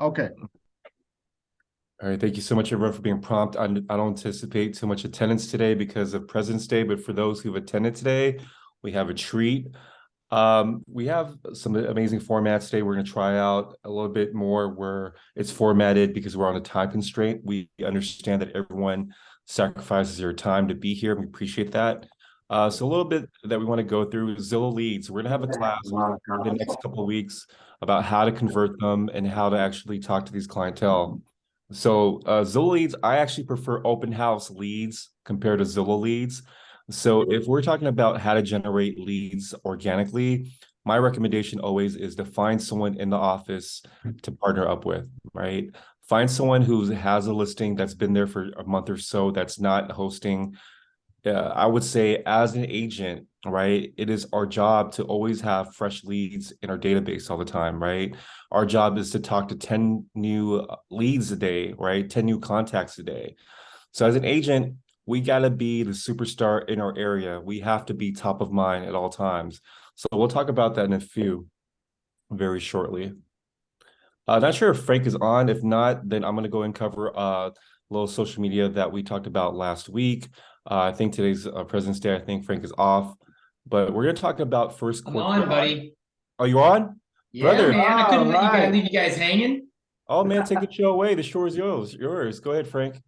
Okay. All right, thank you so much, everyone, for being prompt. I don't anticipate too much attendance today because of President's Day, but for those who've attended today, we have a treat. We have some amazing formats today. We're going to try out a little bit more where it's formatted because we're on a time constraint. We understand that everyone sacrifices their time to be here. We appreciate that. So a little bit that we want to go through is Zillow leads. We're going to have a class in the next couple of weeks about how to convert them and how to actually talk to these clientele. So Zillow leads, I actually prefer open house leads compared to Zillow leads. So if we're talking about how to generate leads organically, my recommendation always is to find someone in the office to partner up with, right? Find someone who has a listing that's been there for a month or so that's not hosting. I would say as an agent, right, it is our job to always have fresh leads in our database all the time, right? Our job is to talk to 10 new leads a day, right? 10 new contacts a day. So as an agent, we got to be the superstar in our area. We have to be top of mind at all times. So we'll talk about that in a few very shortly. Not sure if Frank is on. If not, then I'm going to go and cover a little social media that we talked about last week. I think today's President's Day. I think Frank is off, but we're going to talk about first I'm quarter. on, buddy. Are you on? Yeah, Brother. man. I couldn't let you guys Right. leave you guys hanging. Oh man, take the show away. The show is yours. Yours. Go ahead, Frank.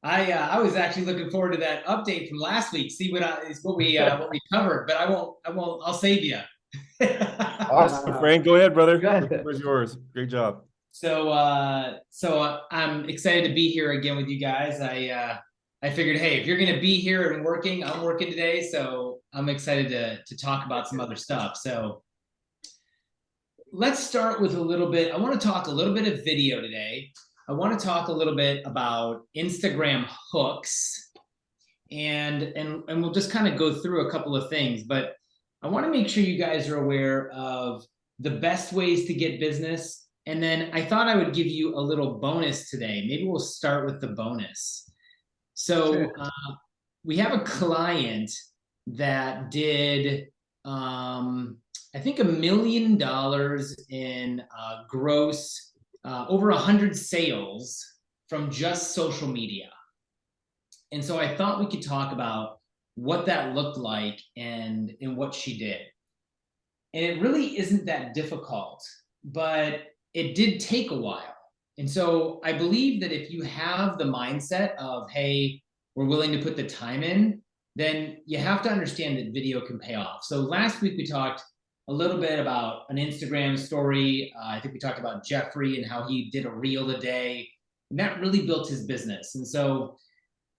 I was actually looking forward to that update from last week. See what we covered, but I won't. I'll save you. Awesome, Frank. Go ahead, brother. Good. The floor is yours. Great job. So I'm excited to be here again with you guys. I figured, hey, if you're gonna be here and working, I'm working today, so I'm excited to talk about some other stuff. So let's start with a little bit. I want to talk a little bit of video today. I want to talk a little bit about Instagram hooks, and we'll just kind of go through a couple of things. But I want to make sure you guys are aware of the best ways to get business. And then I thought I would give you a little bonus today. Maybe we'll start with the bonus. So we have a client that did I think $1 million in gross, over 100 sales from just social media. And so I thought we could talk about what that looked like and what she did. And it really isn't that difficult, but it did take a while. And so I believe that if you have the mindset of, hey, we're willing to put the time in, then you have to understand that video can pay off. So last week we talked a little bit about an Instagram story. I think we talked about Jeffrey and how he did a reel a day, and that really built his business. And so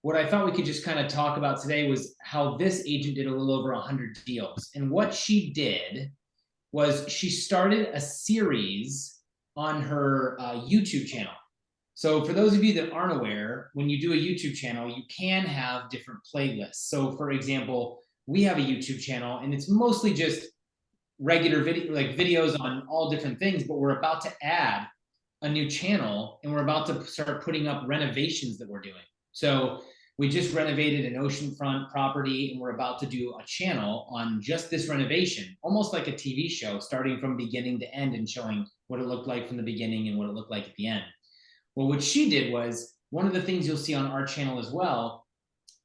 what I thought we could just kind of talk about today was how this agent did a little over 100 deals. And what she did was she started a series on her YouTube channel. So for those of you that aren't aware, when you do a YouTube channel, you can have different playlists. So for example, we have a YouTube channel and it's mostly just regular video, like videos on all different things, but we're about to add a new channel and we're about to start putting up renovations that we're doing. So we just renovated an oceanfront property and we're about to do a channel on just this renovation, almost like a TV show, starting from beginning to end and showing what it looked like from the beginning and what it looked like at the end. Well, what she did was, one of the things you'll see on our channel as well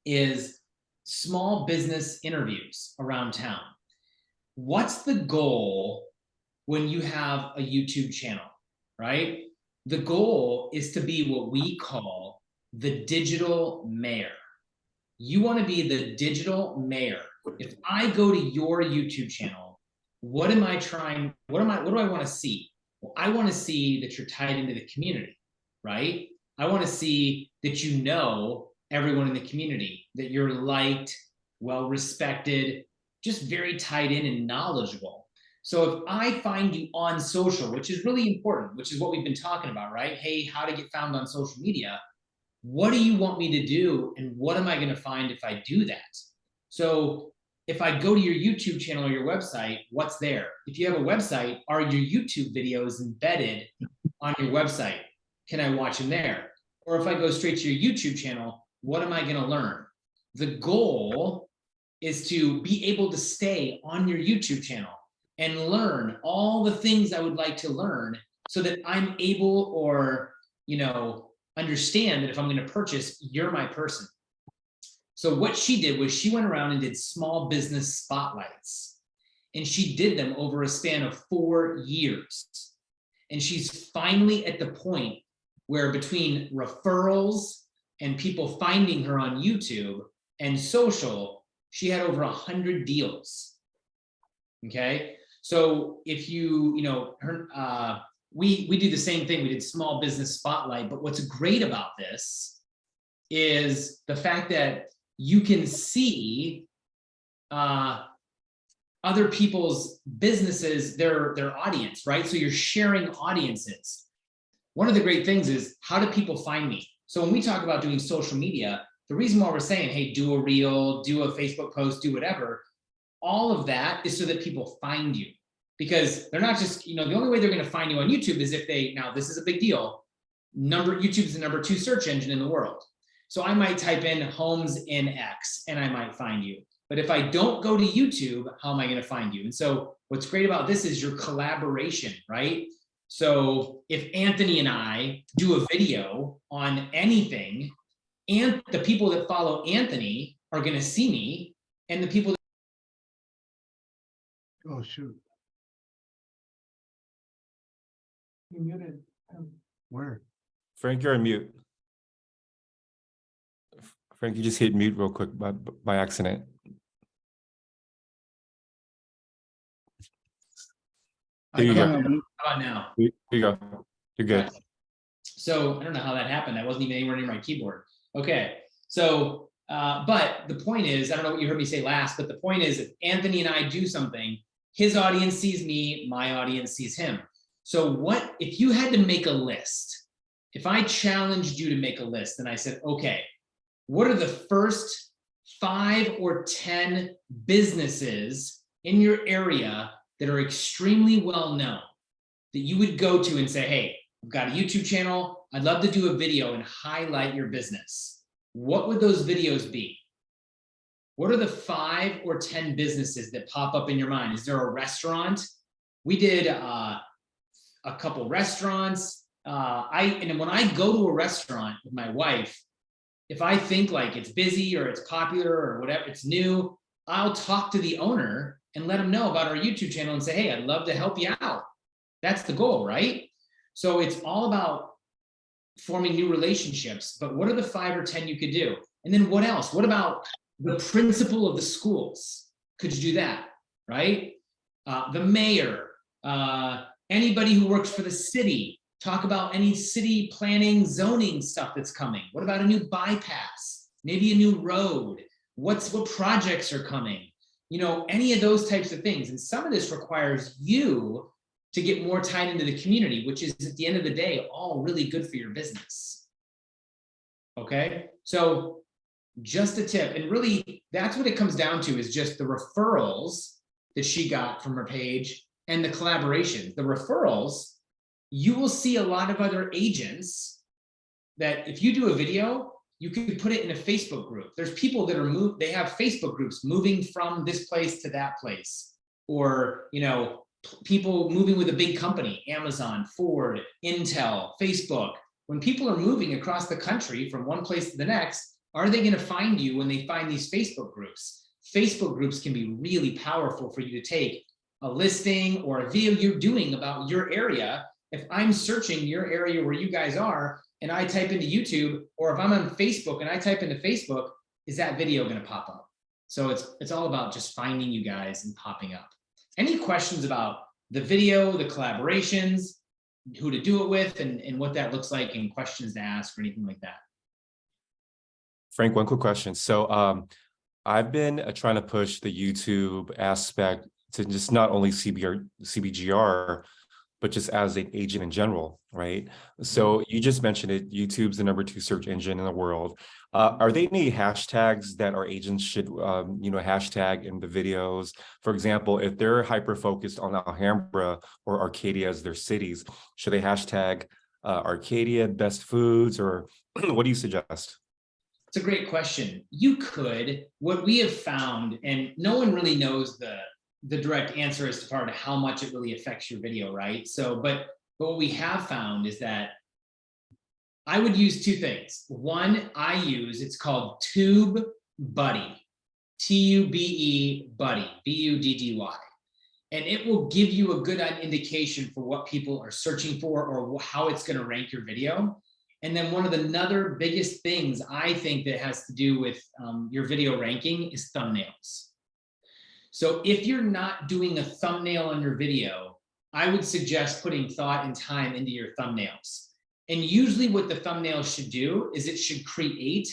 is small business interviews around town. What's the goal when you have a YouTube channel, right? The goal is to be what we call the digital mayor. You want to be the digital mayor. If I go to your YouTube channel, what do I want to see? Well, I want to see that you're tied into the community, right? I want to see that you know everyone in the community, that you're liked, well respected, just very tied in and knowledgeable. So if I find you on social, which is really important, which is what we've been talking about, right? Hey, how to get found on social media. What do you want me to do? And what am I going to find if I do that? So if I go to your YouTube channel or your website, what's there? If you have a website, are your YouTube videos embedded on your website? Can I watch them there? Or if I go straight to your YouTube channel, what am I going to learn? The goal is to be able to stay on your YouTube channel and learn all the things I would like to learn so that I'm able or, understand that if I'm going to purchase, you're my person. So what she did was she went around and did small business spotlights, and she did them over a span of 4 years. And she's finally at the point where between referrals and people finding her on YouTube and social, she had over 100 deals. Okay. So if we do the same thing. We did small business spotlight, but what's great about this is the fact that you can see other people's businesses, their audience, right? So you're sharing audiences. One of the great things is, how do people find me? So when we talk about doing social media, the reason why we're saying, hey, do a reel, do a Facebook post, do whatever, all of that is so that people find you. Because they're not just, the only way they're going to find you on YouTube is if now this is a big deal. YouTube's the #2 search engine in the world. So I might type in homes in X and I might find you. But if I don't go to YouTube, how am I going to find you? And so what's great about this is your collaboration, right? So if Anthony and I do a video on anything, and the people that follow Anthony are going to see me, and the people. Oh, shoot. You muted. Where? Frank, you're on mute. Frank, you just hit mute real quick by accident. There you go. How about now? There you go. You're good. So I don't know how that happened. I wasn't even anywhere near my keyboard. Okay. So, but the point is, I don't know what you heard me say last, but the point is, if Anthony and I do something, his audience sees me, my audience sees him. So what, if you had to make a list, if I challenged you to make a list and I said, okay, what are the first 5 or 10 businesses in your area that are extremely well known that you would go to and say, hey, I've got a YouTube channel. I'd love to do a video and highlight your business. What would those videos be? What are the 5 or 10 businesses that pop up in your mind? Is there a restaurant? We did a couple restaurants. And when I go to a restaurant with my wife, if I think like it's busy or it's popular or whatever, it's new, I'll talk to the owner and let them know about our YouTube channel and say, hey, I'd love to help you out. That's the goal, right? So it's all about forming new relationships, but what are the 5 or 10 you could do? And then what else? What about the principal of the schools? Could you do that, right? The mayor, anybody who works for the city, talk about any city planning, zoning stuff that's coming. What about a new bypass? Maybe a new road? What projects are coming? Any of those types of things. And some of this requires you to get more tied into the community, which is at the end of the day, all really good for your business. Okay, so just a tip, and really that's what it comes down to, is just the referrals that she got from her page and the collaborations. The referrals, you will see a lot of other agents that if you do a video, you could put it in a Facebook group. There's people that are they have Facebook groups moving from this place to that place, or, people moving with a big company, Amazon, Ford, Intel, Facebook. When people are moving across the country from one place to the next, are they going to find you when they find these Facebook groups? Facebook groups can be really powerful for you to take a listing or a video you're doing about your area. If I'm searching your area where you guys are and I type into YouTube, or if I'm on Facebook and I type into Facebook, is that video going to pop up? So it's all about just finding you guys and popping up. Any questions about the video, the collaborations, who to do it with, and what that looks like, and questions to ask or anything like that? Frank, one quick question. So I've been trying to push the YouTube aspect to just not only CBGR, but just as an agent in general, right? So you just mentioned it, YouTube's the #2 search engine in the world. Are there any hashtags that our agents should, hashtag in the videos? For example, if they're hyper-focused on Alhambra or Arcadia as their cities, should they hashtag Arcadia best foods, or what do you suggest? It's a great question. You could. What we have found, and no one really knows the direct answer as far as how much it really affects your video, right? So, but But what we have found is that I would use two things. One, it's called TubeBuddy, T-U-B-E Buddy, B-U-D-D-Y. And it will give you a good indication for what people are searching for or how it's going to rank your video. And then one of the another biggest things I think that has to do with your video ranking is thumbnails. So if you're not doing a thumbnail on your video, I would suggest putting thought and time into your thumbnails. And usually what the thumbnail should do is it should create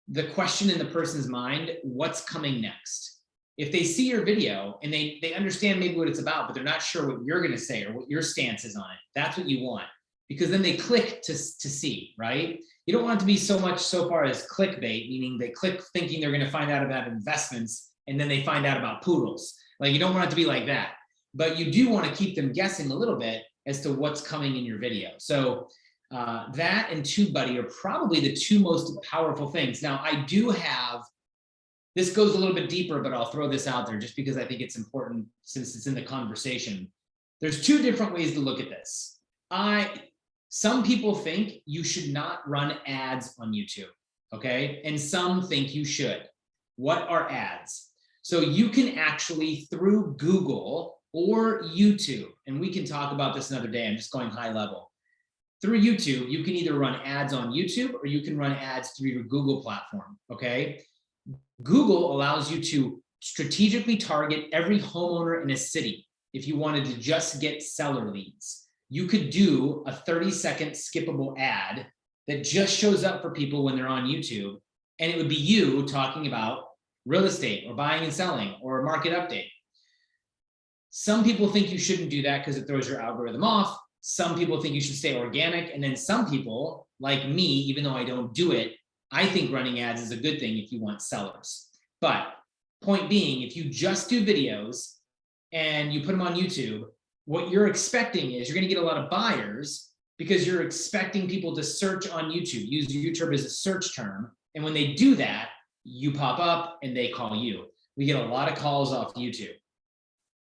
the question in the person's mind, what's coming next? If they see your video and they understand maybe what it's about, but they're not sure what you're gonna say or what your stance is on it, that's what you want. Because then they click to see, right? You don't want it to be so far as clickbait, meaning they click thinking they're gonna find out about investments and then they find out about poodles. Like, you don't want it to be like that. But you do wanna keep them guessing a little bit as to what's coming in your video. So that and TubeBuddy are probably the two most powerful things. Now, I do have, this goes a little bit deeper, but I'll throw this out there just because I think it's important since it's in the conversation. There's two different ways to look at this. Some people think you should not run ads on YouTube, okay? And some think you should. What are ads? So you can actually, through Google or YouTube, and we can talk about this another day, I'm just going high level. Through YouTube, you can either run ads on YouTube or you can run ads through your Google platform, okay? Google allows you to strategically target every homeowner in a city. If you wanted to just get seller leads, you could do a 30-second skippable ad that just shows up for people when they're on YouTube. And it would be you talking about real estate or buying and selling or a market update. Some people think you shouldn't do that because it throws your algorithm off. Some people think you should stay organic. And then some people, like me, even though I don't do it, I think running ads is a good thing if you want sellers. But point being, if you just do videos and you put them on YouTube, what you're expecting is you're going to get a lot of buyers because you're expecting people to search on YouTube, use YouTube as a search term. And when they do that, you pop up and they call you. We get a lot of calls off YouTube.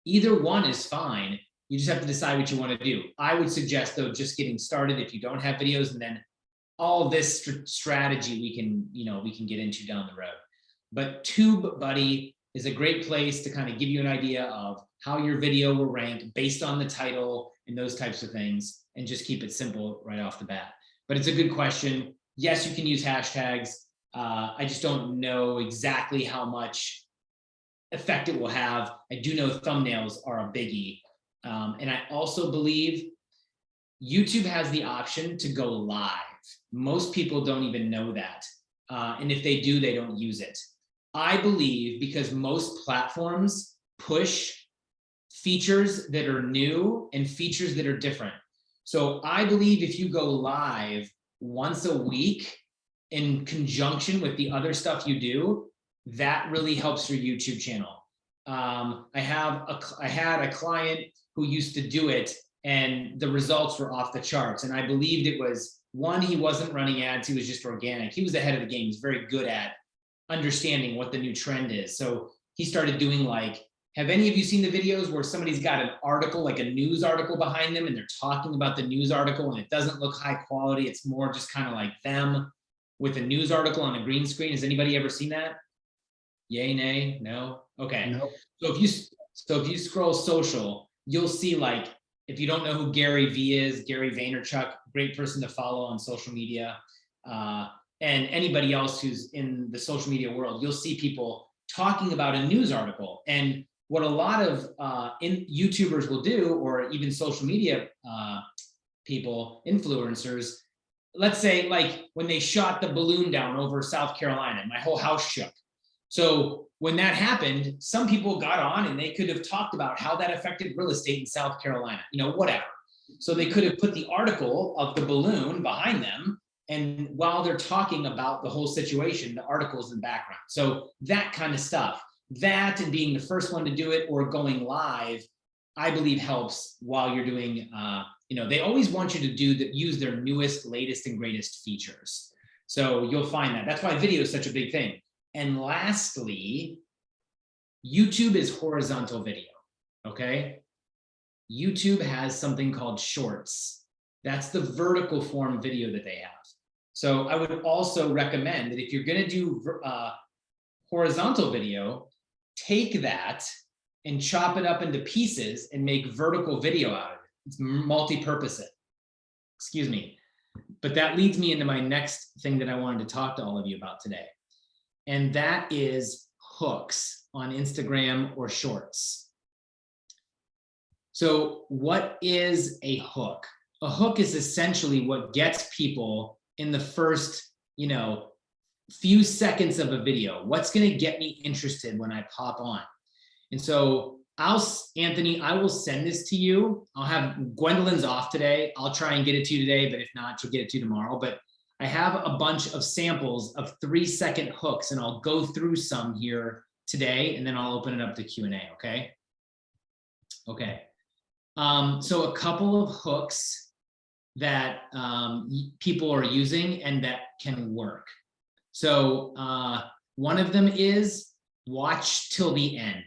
Either one is fine. You just have to decide what you want to do. I would suggest, though, just getting started if you don't have videos, and then all this strategy we can get into down the road. But TubeBuddy is a great place to kind of give you an idea of how your video will rank based on the title and those types of things, and just keep it simple right off the bat. But it's a good question. Yes, you can use hashtags. I just don't know exactly how much effect it will have. I do know thumbnails are a biggie. And I also believe YouTube has the option to go live. Most people don't even know that. And if they do, they don't use it. I believe because most platforms push features that are new and features that are different. So I believe if you go live once a week in conjunction with the other stuff you do, that really helps your YouTube channel. I had a client who used to do it and the results were off the charts. And I believed it was, one, he wasn't running ads, he was just organic. He was ahead of the game. He's very good at understanding what the new trend is. So he started doing, like, have any of you seen the videos where somebody's got an article, like a news article behind them, and they're talking about the news article and it doesn't look high quality. It's more just kind of like them with a news article on a green screen. Has anybody ever seen that? Yay, nay, no? Okay. Nope. So if you scroll social, you'll see, like, if you don't know who Gary V is, Gary Vaynerchuk, great person to follow on social media. And anybody else who's in the social media world, you'll see people talking about a news article. And what a lot of YouTubers will do, or even social media people, influencers, let's say, like, when they shot the balloon down over South Carolina, my whole house shook. So when that happened, some people got on and they could have talked about how that affected real estate in South Carolina, whatever. So they could have put the article of the balloon behind them, and while they're talking about the whole situation, the article's in the background. So that kind of stuff, that and being the first one to do it or going live, I believe helps while you're doing, they always want you to use their newest, latest, and greatest features. So you'll find that. That's why video is such a big thing. And lastly, YouTube is horizontal video, okay? YouTube has something called Shorts. That's the vertical form video that they have. So I would also recommend that if you're going to do horizontal video, take that and chop it up into pieces and make vertical video out of it. It's multi-purpose it. Excuse me. But that leads me into my next thing that I wanted to talk to all of you about today. And that is hooks on Instagram or Shorts. So what is a hook? A hook is essentially what gets people in the first, few seconds of a video. What's going to get me interested when I pop on? And so Anthony, I will send this to you. I'll have Gwendolyn's off today. I'll try and get it to you today, but if not, she'll get it to you tomorrow. But I have a bunch of samples of 3-second hooks, and I'll go through some here today, and then I'll open it up to Q&A, okay? Okay. So a couple of hooks that people are using and that can work. So one of them is watch till the end.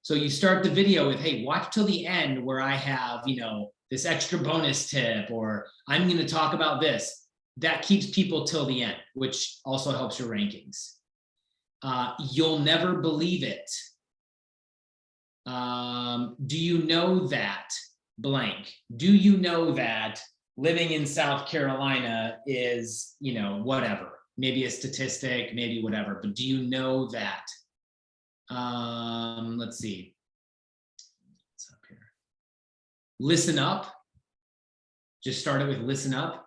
So you start the video with, hey, watch till the end where I have, this extra bonus tip, or I'm going to talk about this. That keeps people till the end, which also helps your rankings. You'll never believe it. Do you know that blank? Do you know that living in South Carolina is, whatever, maybe a statistic, maybe whatever, but do you know that? Let's see. What's up here? Listen up. Just start it with listen up.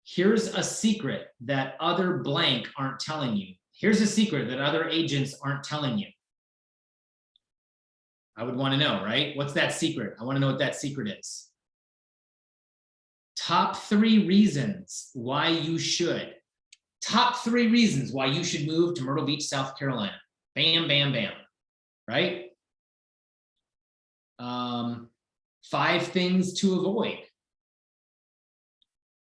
Here's a secret that other blank aren't telling you. Here's a secret that other agents aren't telling you. I would want to know, right? What's that secret? I want to know what that secret is. Top 3 reasons why you should. Top 3 reasons why you should move to Myrtle Beach, South Carolina. Bam, bam, bam, right? 5 things to avoid.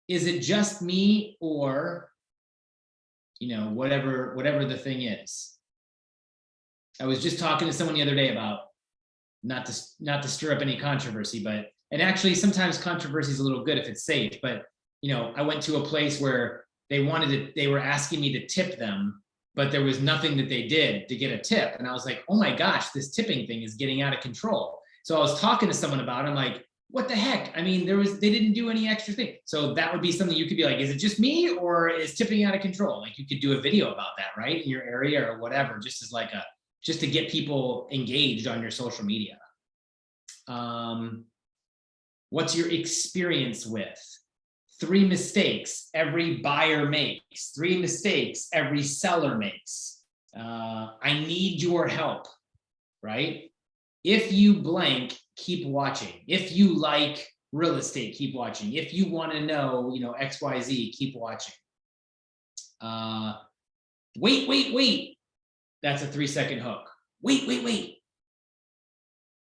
Is it just me, or, whatever the thing is? I was just talking to someone the other day about, not to stir up any controversy, and actually sometimes controversy is a little good if it's safe, but, I went to a place where they were asking me to tip them, but there was nothing that they did to get a tip. And I was like, oh my gosh, this tipping thing is getting out of control. So I was talking to someone about it. I'm like, what the heck? I mean, they didn't do any extra thing. So that would be something you could be like, is it just me, or is tipping out of control? Like, you could do a video about that, right? In your area or whatever, just to get people engaged on your social media. What's your experience with? 3 mistakes every buyer makes. 3 mistakes every seller makes. I need your help, right? If you blank, keep watching. If you like real estate, keep watching. If you want to know, XYZ, keep watching. Wait. That's a 3-second hook. Wait.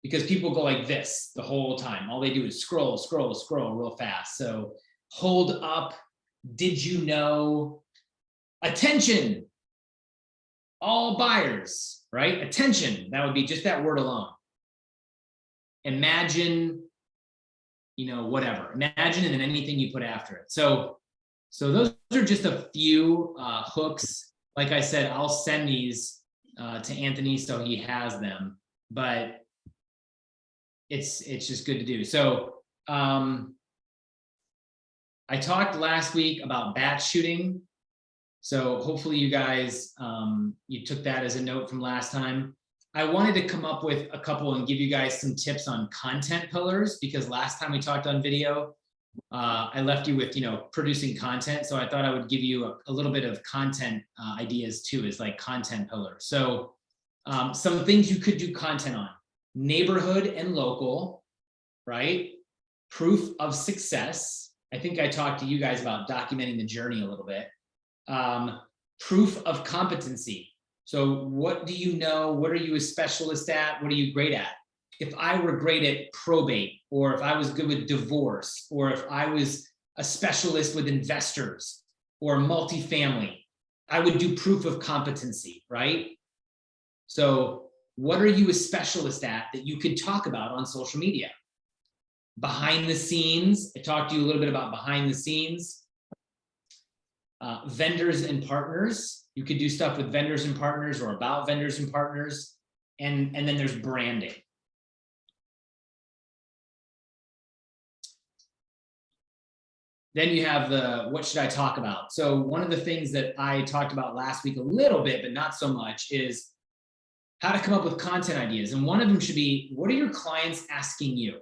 Because people go like this the whole time. All they do is scroll real fast. So hold up. Did you know? Attention. All buyers, right? Attention. That would be just that word alone. Imagine, whatever. Imagine, and then anything you put after it. So those are just a few hooks. Like I said, I'll send these to Anthony so he has them, but it's just good to do. So I talked last week about batch shooting. So hopefully you guys, you took that as a note from last time. I wanted to come up with a couple and give you guys some tips on content pillars, because last time we talked on video, I left you with, producing content. So I thought I would give you a little bit of content ideas too, is like content pillars. So some things you could do content on: neighborhood and local, right? Proof of success. I think I talked to you guys about documenting the journey a little bit. Proof of competency. So what do you know? What are you a specialist at? What are you great at? If I were great at probate, or if I was good with divorce, or if I was a specialist with investors or multifamily, I would do proof of competency, right? So what are you a specialist at that you could talk about on social media? Behind the scenes, I talked to you a little bit about behind the scenes. Vendors and partners, you could do stuff with vendors and partners or about vendors and partners. And then there's branding. Then you have the, what should I talk about? So one of the things that I talked about last week a little bit, but not so much, is how to come up with content ideas. And one of them should be, what are your clients asking you?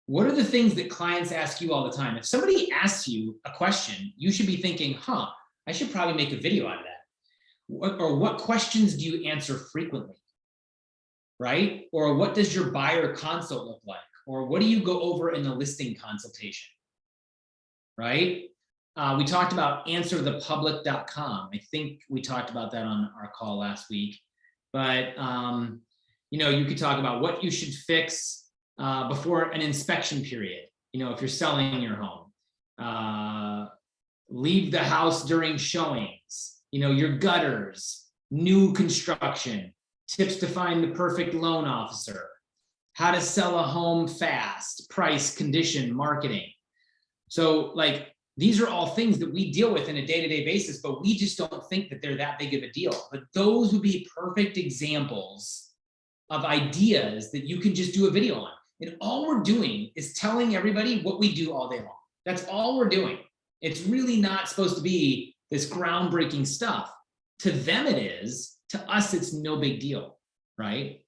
What are the things that clients ask you all the time? If somebody asks you a question, you should be thinking, I should probably make a video out of that. Or what questions do you answer frequently? Right? Or what does your buyer consult look like? Or what do you go over in the listing consultation? Right? We talked about answerthepublic.com. I think we talked about that on our call last week. But you could talk about what you should fix before an inspection period. If you're selling your home, leave the house during showings. Your gutters, new construction, tips to find the perfect loan officer, how to sell a home fast, price, condition, marketing. So these are all things that we deal with in a day-to-day basis, but we just don't think that they're that big of a deal. But those would be perfect examples of ideas that you can just do a video on. And all we're doing is telling everybody what we do all day long. That's all we're doing. It's really not supposed to be this groundbreaking stuff. To them it is, to us it's no big deal, right?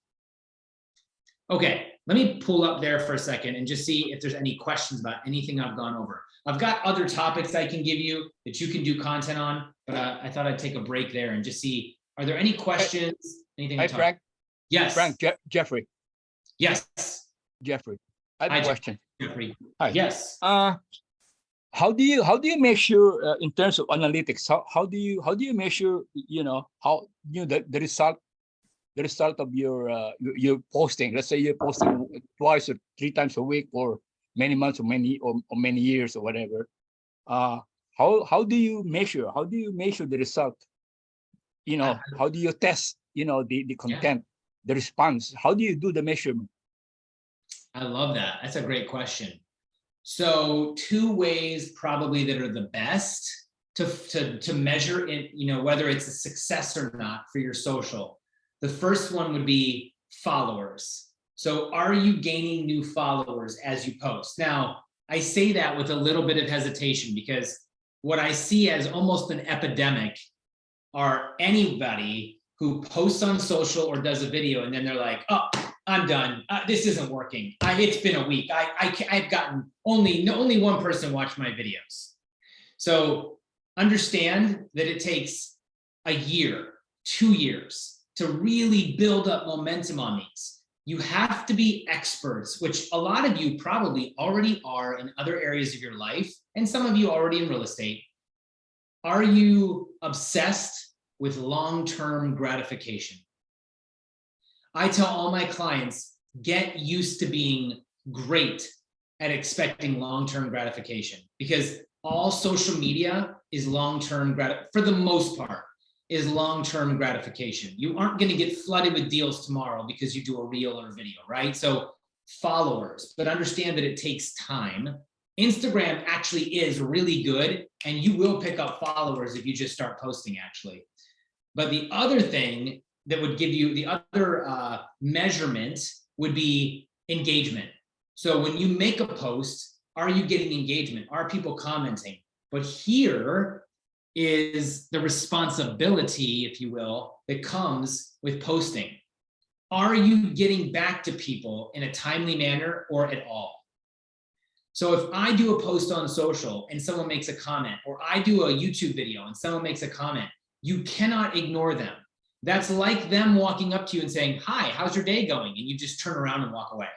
Okay, let me pull up there for a second and just see if there's any questions about anything I've gone over. I've got other topics I can give you that you can do content on, but I thought I'd take a break there and just see, are there any questions? Anything? Hi, Frank. Yes. Frank, Jeffrey. Yes. Jeffrey, I have Hi, a question. Jeffrey. Hi. Yes. How do you measure in terms of analytics? How do you measure the result of your posting? Let's say you're posting twice or 3 times a week for many months or many years or whatever. How do you measure? How do you measure the result? How do you test the content, the response? How do you do the measurement? I love that. That's a great question. So 2 ways probably that are the best to measure it, whether it's a success or not for your social. The first one would be followers. So are you gaining new followers as you post? Now, I say that with a little bit of hesitation because what I see as almost an epidemic are anybody who posts on social or does a video and then they're like, oh, I'm done. This isn't working. It's been a week. I've gotten only one person watched my videos. So understand that it takes a year, 2 years to really build up momentum on these. You have to be experts, which a lot of you probably already are in other areas of your life, and some of you already in real estate. Are you obsessed with long-term gratification? I tell all my clients, get used to being great at expecting long-term gratification, because all social media is long-term for the most part, is long-term gratification. You aren't going to get flooded with deals tomorrow because you do a reel or a video, right? So followers, but understand that it takes time. Instagram actually is really good, and you will pick up followers if you just start posting, actually. But the other thing that would give you the other measurement would be engagement. So when you make a post, are you getting engagement? Are people commenting? But here is the responsibility, if you will, that comes with posting. Are you getting back to people in a timely manner or at all? So if I do a post on social and someone makes a comment, or I do a YouTube video and someone makes a comment, you cannot ignore them. That's like them walking up to you and saying, hi, how's your day going? And you just turn around and walk away.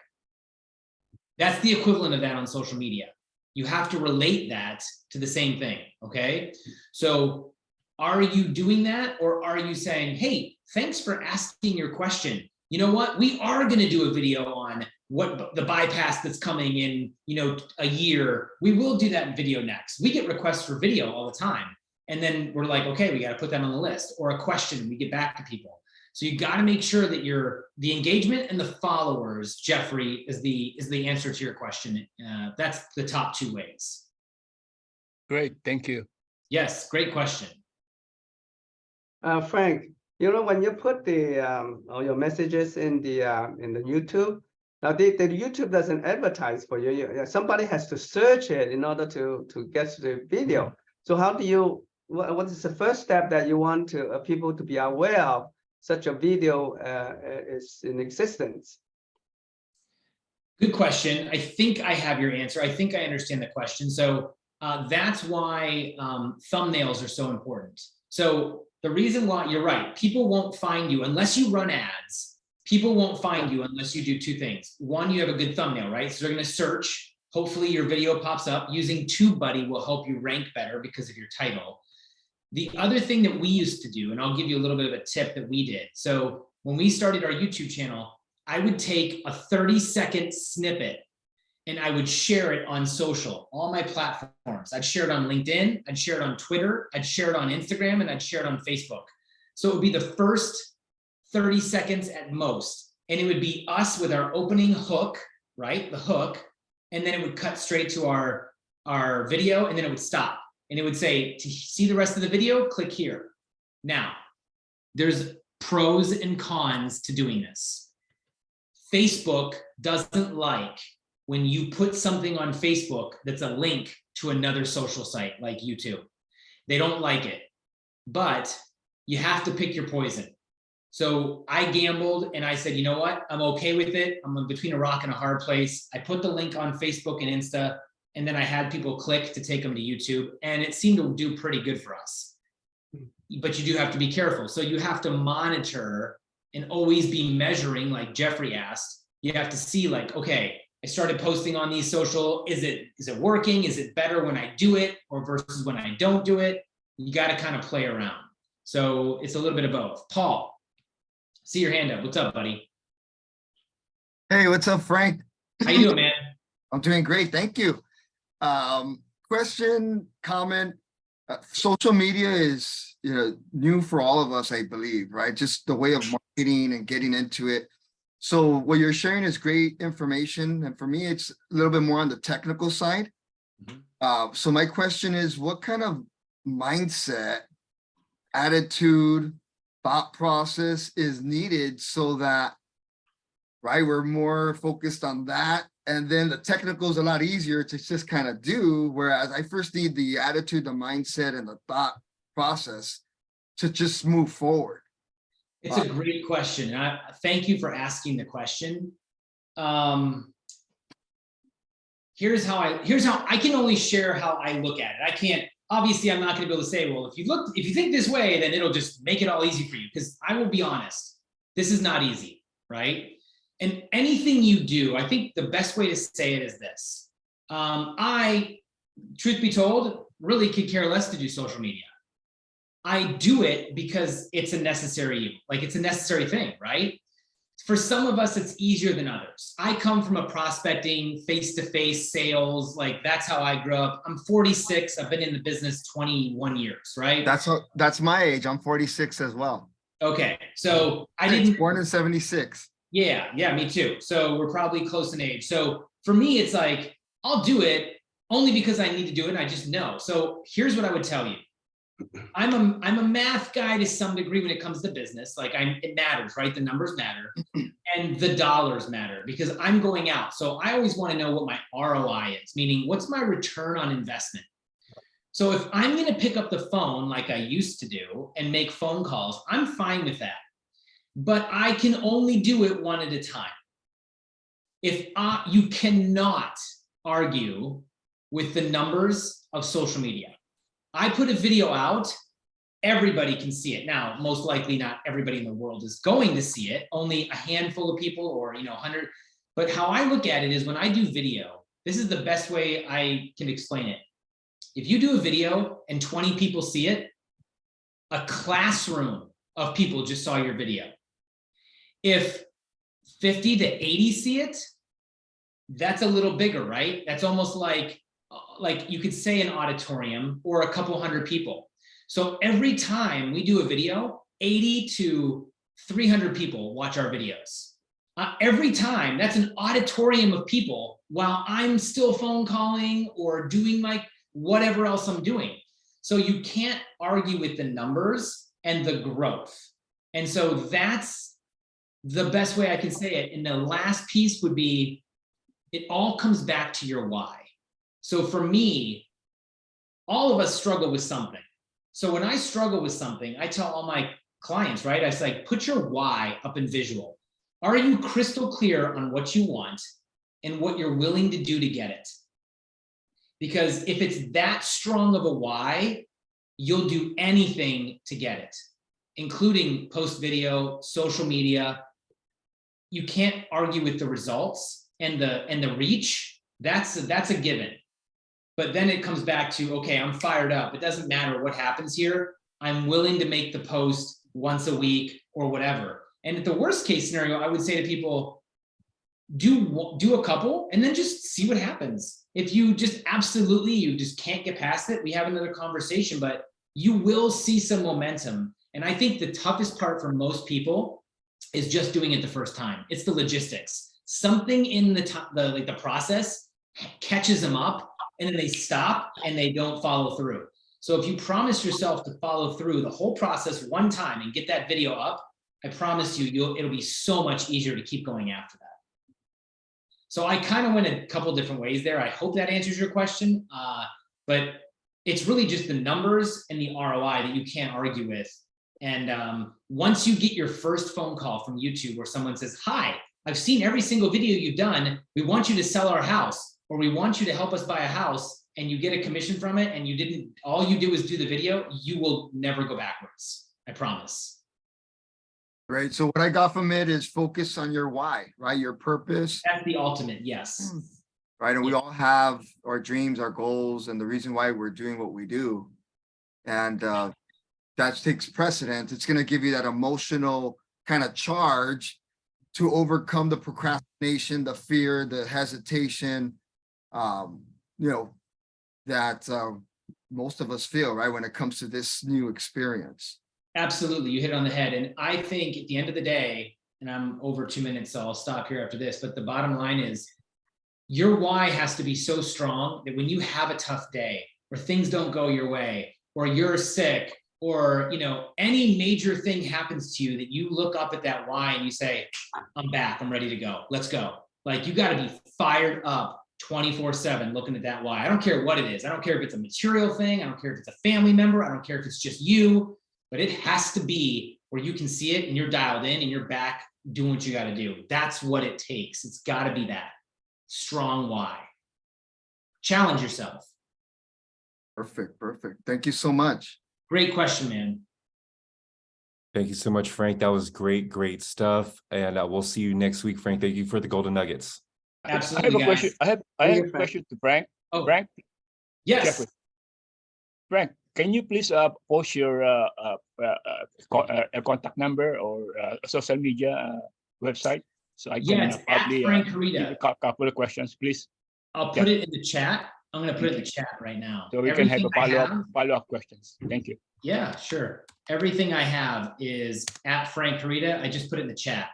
That's the equivalent of that on social media. You have to relate that to the same thing, okay? So are you doing that, or are you saying, hey, thanks for asking your question. You know what? We are gonna do a video on what the bypass that's coming in, a year. We will do that video next. We get requests for video all the time. And then we're like, okay, we got to put that on the list, or a question, we get back to people. So you got to make sure that the engagement and the followers, Jeffrey, is the answer to your question. That's the top two ways. Great, thank you. Yes, great question. Frank, you know, when you put the all your messages in the YouTube, now the YouTube doesn't advertise for you. Somebody has to search it in order to get to the video. So how do you? What is the first step that you want to people to be aware of such a video is in existence? Good question. I think I have your answer. I think I understand the question. So that's why thumbnails are so important. So the reason why, you're right, people won't find you unless you run ads. People won't find you unless you do two things. One, you have a good thumbnail, right? So they're going to search. Hopefully your video pops up. Using TubeBuddy will help you rank better because of your title. The other thing that we used to do, and I'll give you a little bit of a tip that we did. So when we started our YouTube channel, I would take a 30-second snippet and I would share it on social, all my platforms. I'd share it on LinkedIn, I'd share it on Twitter, I'd share it on Instagram, and I'd share it on Facebook. So it would be the first 30 seconds at most. And it would be us with our opening hook, right? The hook. And then it would cut straight to our video, and then it would stop. And it would say, to see the rest of the video, click here. Now, there's pros and cons to doing this. Facebook doesn't like when you put something on Facebook that's a link to another social site like YouTube. They don't like it, but you have to pick your poison. So I gambled and I said, you know what? I'm okay with it. I'm between a rock and a hard place. I put the link on Facebook and Insta, and then I had people click to take them to YouTube, and it seemed to do pretty good for us. But you do have to be careful. So you have to monitor and always be measuring, like Jeffrey asked. You have to see like, okay, I started posting on these social. Is it working? Is it better when I do it or versus when I don't do it? You got to kind of play around. So it's a little bit of both. Paul, see your hand up. What's up, buddy? Hey, what's up, Frank? How you doing, man? I'm doing great, thank you. Question, comment. Social media is new for all of us, I believe, right? Just the way of marketing and getting into it. So what you're sharing is great information, and for me, it's a little bit more on the technical side. So my question is, what kind of mindset, attitude, thought process is needed so that, right, we're more focused on that, and then the technical is a lot easier to just kind of do, whereas I first need the attitude, the mindset, and the thought process to just move forward. It's a great question. And thank you for asking the question. Here's how I can only share how I look at it. I can't, obviously I'm not going to be able to say, well, if you think this way, then it'll just make it all easy for you. Because I will be honest, this is not easy, right? And anything you do, I think the best way to say it is this. I, truth be told, really could care less to do social media. I do it because it's a necessary, like it's a necessary thing, right? For some of us, it's easier than others. I come from a prospecting, face-to-face sales, like that's how I grew up. I'm 46, I've been in the business 21 years, right? That's my age, I'm 46 as well. Okay, so I didn't- Born in 76. Yeah, me too. So we're probably close in age. So for me, it's like, I'll do it only because I need to do it and I just know. So here's what I would tell you. I'm a math guy to some degree when it comes to business. Like it matters, right? The numbers matter and the dollars matter because I'm going out. So I always want to know what my ROI is, meaning what's my return on investment? So if I'm going to pick up the phone like I used to do and make phone calls, I'm fine with that. But I can only do it one at a time. You cannot argue with the numbers of social media. I put a video out, everybody can see it. Now, most likely not everybody in the world is going to see it, only a handful of people or 100. But how I look at it is when I do video, this is the best way I can explain it. If you do a video and 20 people see it, a classroom of people just saw your video. If 50 to 80 see it, that's a little bigger, right? That's almost like you could say an auditorium or a couple hundred people. So every time we do a video, 80 to 300 people watch our videos. Every time, that's an auditorium of people while I'm still phone calling or doing my whatever else I'm doing. So you can't argue with the numbers and the growth. And so that's the best way I can say it. And the last piece would be, it all comes back to your why. So for me, all of us struggle with something. So when I struggle with something, I tell all my clients, right? I say, put your why up in visual. Are you crystal clear on what you want and what you're willing to do to get it? Because if it's that strong of a why, you'll do anything to get it, including post video, social media. You can't argue with the results and the reach. That's a given. But then it comes back to, okay, I'm fired up. It doesn't matter what happens here. I'm willing to make the post once a week or whatever. And at the worst case scenario, I would say to people, do a couple and then just see what happens. If you just absolutely, you just can't get past it, we have another conversation, but you will see some momentum. And I think the toughest part for most people is just doing it the first time. It's the logistics. Something in the process catches them up and then they stop and they don't follow through. So if you promise yourself to follow through the whole process one time and get that video up, I promise you, it'll be so much easier to keep going after that. So I kind of went a couple different ways there. I hope that answers your question, but it's really just the numbers and the ROI that you can't argue with. And once you get your first phone call from YouTube where someone says, hi, I've seen every single video you've done. We want you to sell our house, or we want you to help us buy a house, and you get a commission from it, and all you do is do the video, you will never go backwards. I promise. Right. So what I got from it is focus on your why, right? Your purpose. That's the ultimate, yes. Right. And we all have our dreams, our goals, and the reason why we're doing what we do. And that takes precedent. It's going to give you that emotional kind of charge to overcome the procrastination, the fear, the hesitation, that most of us feel, right, when it comes to this new experience. Absolutely, you hit it on the head. And I think at the end of the day, and I'm over 2 minutes, so I'll stop here after this, but the bottom line is your why has to be so strong that when you have a tough day or things don't go your way or you're sick or any major thing happens to you, that you look up at that why and you say, I'm back, I'm ready to go, let's go. Like, you got to be fired up 24/7 looking at that why. I don't care what it is. I don't care if it's a material thing. I don't care if it's a family member. I don't care if it's just you. But it has to be where you can see it and you're dialed in and you're back doing what you got to do. That's what it takes. It's got to be that strong why. Challenge yourself. Perfect. Perfect. Thank you so much. Great question, man. Thank you so much, Frank. That was great stuff. And we'll see you next week, Frank. Thank you for the golden nuggets. Absolutely, I have a guys. question. I have a question to Frank. Oh, Frank, yes. Jeffrey. Frank, can you please post your contact number or social media website so I can Yes, at probably Frank give Harita. a couple of questions, please, I'll put it in the chat. I'm going to put it in the chat right now. so we can have Everything a I have- follow-up questions. Thank you. Yeah, sure. Everything I have is at Frank Harita. I just put it in the chat.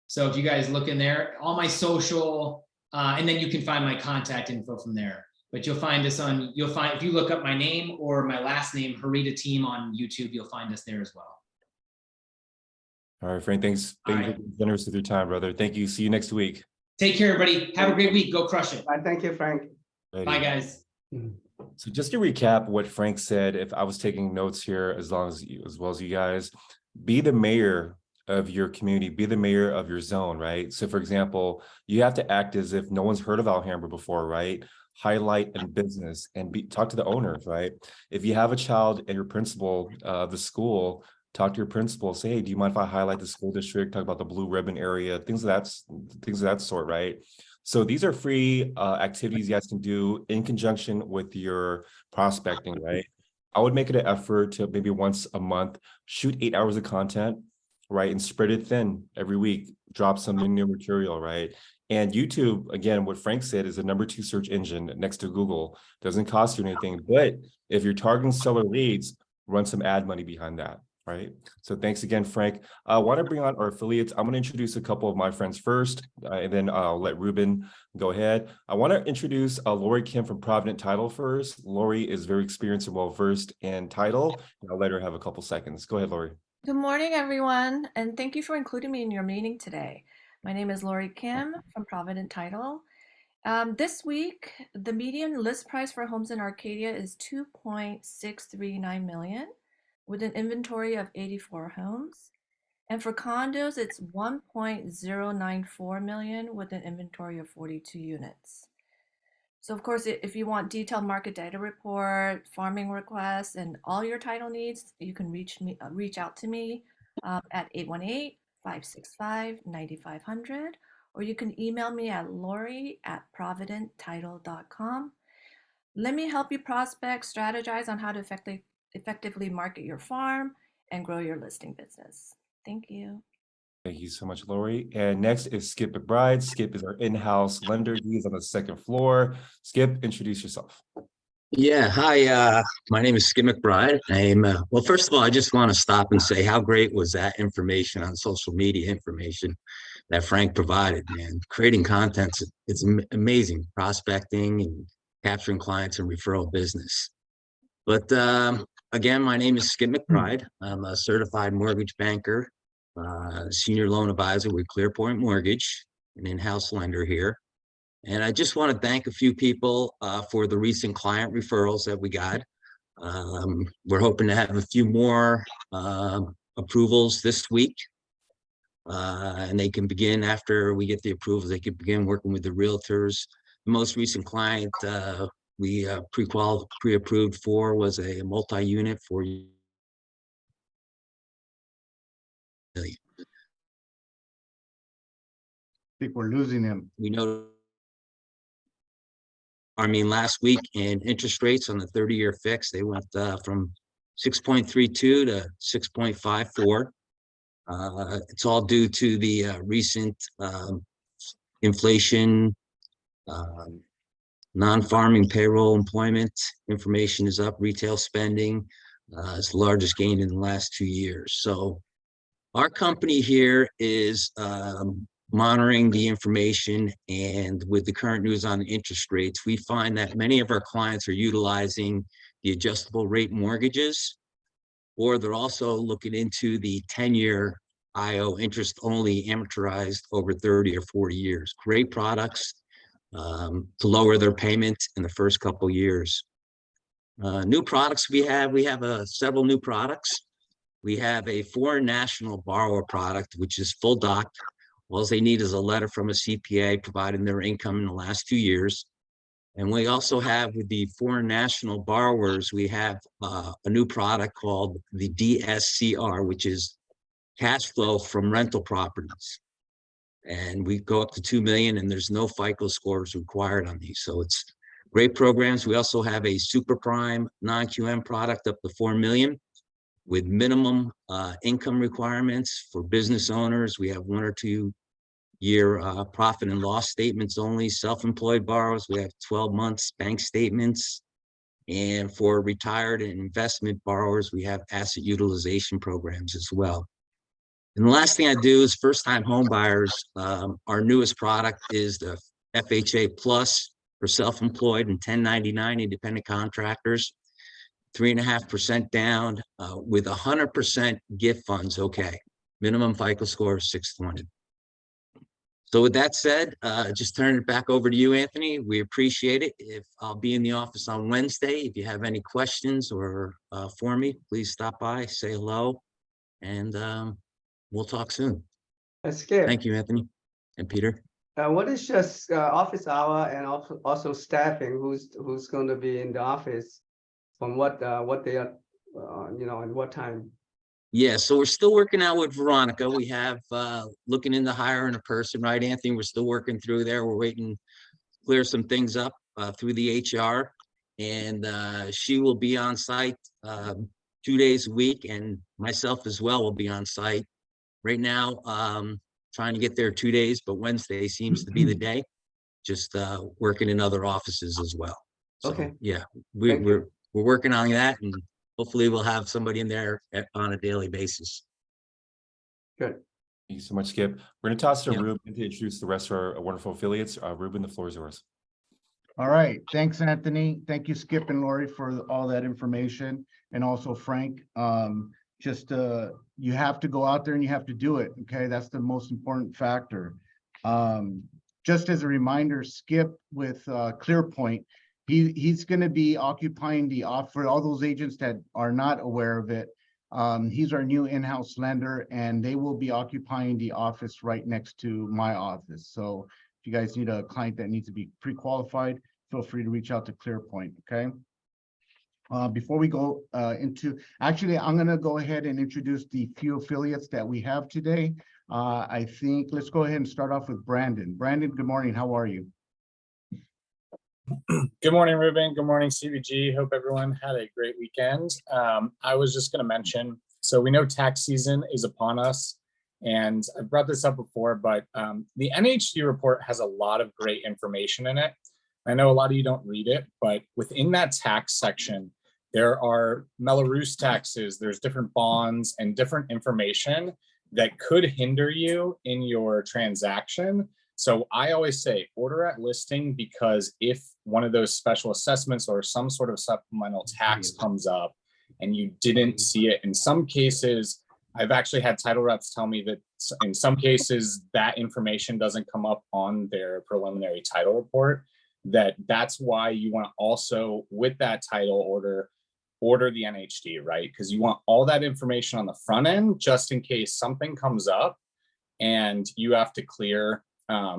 So if you guys look in there, all my social, and then you can find my contact info from there. But you'll find us if you look up my name or my last name, Harita Team on YouTube, you'll find us there as well. All right, Frank, thanks. All Thank you right. for being generous with your time, brother. Thank you. See you next week. Take care, everybody. Have a great week. Go crush it. Thank you, Frank. Righty. Bye, guys. So just to recap what Frank said, if I was taking notes here, as well as you guys, be the mayor of your community, be the mayor of your zone, right? So for example, you have to act as if no one's heard of Alhambra before, right? Highlight in business and talk to the owners, right? If you have a child and your principal of the school, talk to your principal, say, hey, do you mind if I highlight the school district, talk about the blue ribbon area, things of that sort, right? So these are free activities you guys can do in conjunction with your prospecting, right? I would make it an effort to maybe once a month, shoot 8 hours of content, right? And spread it thin every week, drop some new material, right? And YouTube, again, what Frank said, is the #2 search engine next to Google. Doesn't cost you anything, but if you're targeting seller leads, run some ad money behind that, Right. So thanks again, Frank. I want to bring on our affiliates. I'm going to introduce a couple of my friends first, and then I'll let Ruben go ahead. I want to introduce Lori Kim from Provident Title first. Lori is very experienced and well-versed in title. And I'll let her have a couple seconds. Go ahead, Lori. Good morning, everyone, and thank you for including me in your meeting today. My name is Lori Kim from Provident Title. This week, the median list price for homes in Arcadia is $2.639 million, with an inventory of 84 homes. And for condos, it's $1.094 million with an inventory of 42 units. So of course, if you want detailed market data report, farming requests, and all your title needs, you can reach out to me at 818-565-9500, or you can email me at lori@providenttitle.com. Let me help you prospect, strategize on how to effectively market your farm and grow your listing business. Thank you. Thank you so much, Lori. And next is Skip McBride. Skip is our in-house lender. He's on the second floor. Skip, introduce yourself. Yeah, hi, my name is Skip McBride. Well, first of all, I just want to stop and say how great was that information on social media information that Frank provided, man. Creating content, it's amazing, prospecting and capturing clients and referral business. But again, my name is Skip McBride. I'm a certified mortgage banker, senior loan advisor with ClearPoint Mortgage, an in-house lender here. And I just want to thank a few people for the recent client referrals that we got. We're hoping to have a few more approvals this week. And they can begin after we get the approvals, they can begin working with the realtors. The most recent client we pre-approved for was a multi-unit for million. I think we're losing him. We know, I mean, last week in interest rates on the 30-year fix, they went from 6.32 to 6.54. It's all due to the recent inflation, non-farming payroll employment information is up, retail spending is the largest gain in the last 2 years. So our company here is monitoring the information, and with the current news on interest rates, we find that many of our clients are utilizing the adjustable rate mortgages, or they're also looking into the 10-year IO interest only amortized over 30 or 40 years. Great products to lower their payment in the first couple years. New products we have several new products. We have a foreign national borrower product, which is full doc. All they need is a letter from a CPA providing their income in the last 2 years. And we also have, with the foreign national borrowers, we have a new product called the DSCR, which is cash flow from rental properties. And we go up to 2 million, and there's no FICO scores required on these. So it's great programs. We also have a super prime non-QM product up to 4 million with minimum income requirements for business owners. We have 1 or 2 year profit and loss statements only. Self-employed borrowers, we have 12 months bank statements. And for retired and investment borrowers, we have asset utilization programs as well. And the last thing I do is first-time home buyers. Our newest product is the FHA Plus for self-employed and 1099 independent contractors. 3.5% down with 100% gift funds. Okay, minimum FICO score of 620. So with that said, just turn it back over to you, Anthony. We appreciate it. If I'll be in the office on Wednesday, if you have any questions or for me, please stop by, say hello, and we'll talk soon. Skip. Thank you, Anthony and Peter. What is just office hour and also staffing? Who's going to be in the office? From what they are, and what time? Yeah, so we're still working out with Veronica. We have looking into hiring a person, right, Anthony? We're still working through there. We're waiting to clear some things up through the HR, and she will be on site 2 days a week, and myself as well will be on site. Right now, trying to get there 2 days, but Wednesday seems to be the day. Just working in other offices as well. So, Okay. yeah, we're working on that, and hopefully we'll have somebody in there on a daily basis. Good. Thank you so much, Skip. We're going to toss to Yeah. Ruben to introduce the rest of our wonderful affiliates. Ruben, the floor is yours. All right, thanks, Anthony. Thank you, Skip and Lori, for all that information, and also Frank. You have to go out there and you have to do it, okay? That's the most important factor. Just as a reminder, Skip with ClearPoint, he's gonna be occupying the for all those agents that are not aware of it. He's our new in-house lender, and they will be occupying the office right next to my office. So if you guys need a client that needs to be pre-qualified, feel free to reach out to ClearPoint, okay? Before we go actually, I'm gonna go ahead and introduce the few affiliates that we have today. I think let's go ahead and start off with Brandon. Brandon, good morning, how are you? Good morning, Ruben. Good morning, CVG. Hope everyone had a great weekend. I was just gonna mention, so we know tax season is upon us. And I brought this up before, but the NHD report has a lot of great information in it. I know a lot of you don't read it, but within that tax section, there are Mello-Roos taxes, there's different bonds and different information that could hinder you in your transaction. So I always say order at listing, because if one of those special assessments or some sort of supplemental tax comes up and you didn't see it, in some cases, I've actually had title reps tell me that in some cases that information doesn't come up on their preliminary title report, that's why you want to also, with that title order the NHD, right? Because you want all that information on the front end, just in case something comes up and you have to clear,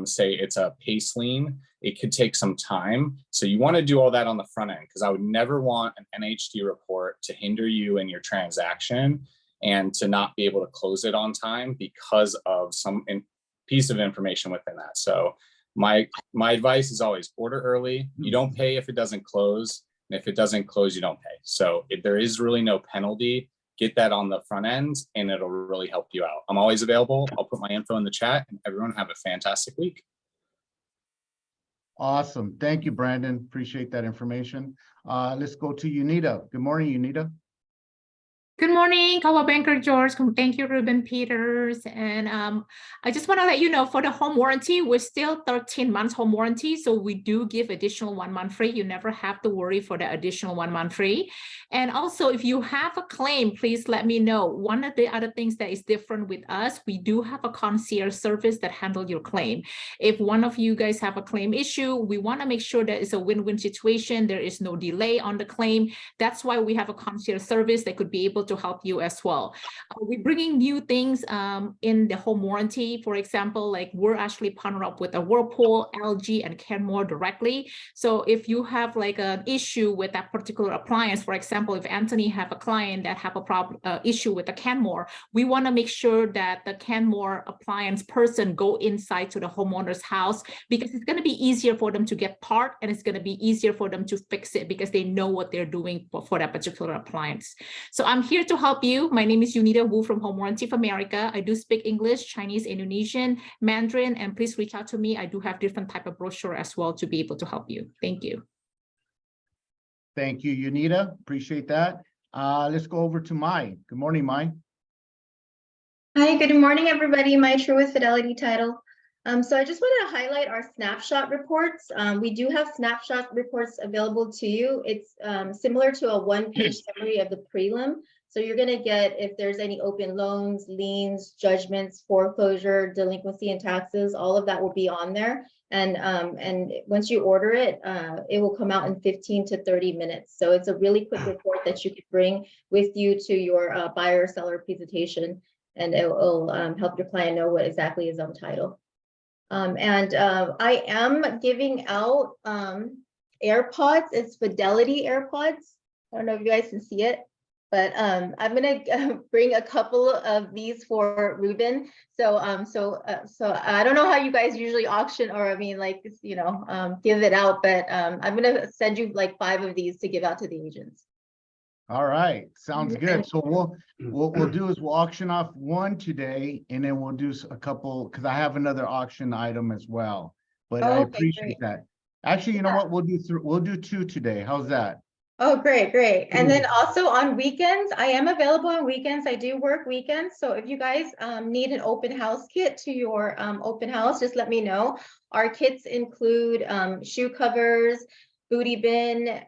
say it's a PACE lien, it could take some time. So you want to do all that on the front end, because I would never want an NHD report to hinder you in your transaction and to not be able to close it on time because of some piece of information within that. So my advice is always order early. You don't pay if it doesn't close. And if it doesn't close, you don't pay. So if there is really no penalty, get that on the front end and it'll really help you out. I'm always available. I'll put my info in the chat, and everyone have a fantastic week. Awesome. Thank you, Brandon. Appreciate that information. Let's go to Unita. Good morning, Unita. Good morning, Coldwell Banker George. Thank you, Ruben Peters. And I just want to let you know, for the home warranty, we're still 13 months home warranty. So we do give additional 1 month free. You never have to worry for the additional 1 month free. And also, if you have a claim, please let me know. One of the other things that is different with us, we do have a concierge service that handles your claim. If one of you guys have a claim issue, we want to make sure that it's a win-win situation. There is no delay on the claim. That's why we have a concierge service that could be able to help you as well. We're bringing new things in the home warranty. For example, like we're actually partnered up with a Whirlpool, LG, and Kenmore directly. So if you have like an issue with that particular appliance, for example, if Anthony have a client that have a problem issue with the Kenmore, we want to make sure that the Kenmore appliance person go inside to the homeowner's house, because it's going to be easier for them to get part, and it's going to be easier for them to fix it because they know what they're doing for that particular appliance. So I'm here to help you. My name is Unita Wu from Home Warranty of America. I do speak English, Chinese, Indonesian, Mandarin, and please reach out to me. I do have different type of brochure as well to be able to help you. Thank you. Thank you, Unita. Appreciate that. Let's go over to Mai. Good morning, Mai. Hi, good morning, everybody. Mai True with Fidelity Title. So I just want to highlight our snapshot reports. We do have snapshot reports available to you. It's similar to a one-page summary of the prelim. So you're going to get if there's any open loans, liens, judgments, foreclosure, delinquency, and taxes. All of that will be on there. And once you order it, it will come out in 15 to 30 minutes. So it's a really quick report that you can bring with you to your buyer seller presentation, and it will help your client know what exactly is on title. I am giving out AirPods. It's Fidelity AirPods. I don't know if you guys can see it, but I'm gonna bring a couple of these for Ruben. So I don't know how you guys usually auction, or I mean, like, you know, give it out, but I'm gonna send you like 5 of these to give out to the agents. All right, sounds good. So what we'll do is we'll auction off 1 today, and then we'll do a couple, because I have another auction item as well. But I appreciate that. Actually, you know what? We'll do 2 today. How's that? Oh, great, great. And then also on weekends, I am available on weekends. I do work weekends. So if you guys need an open house kit to your open house, just let me know. Our kits include shoe covers, booty bin,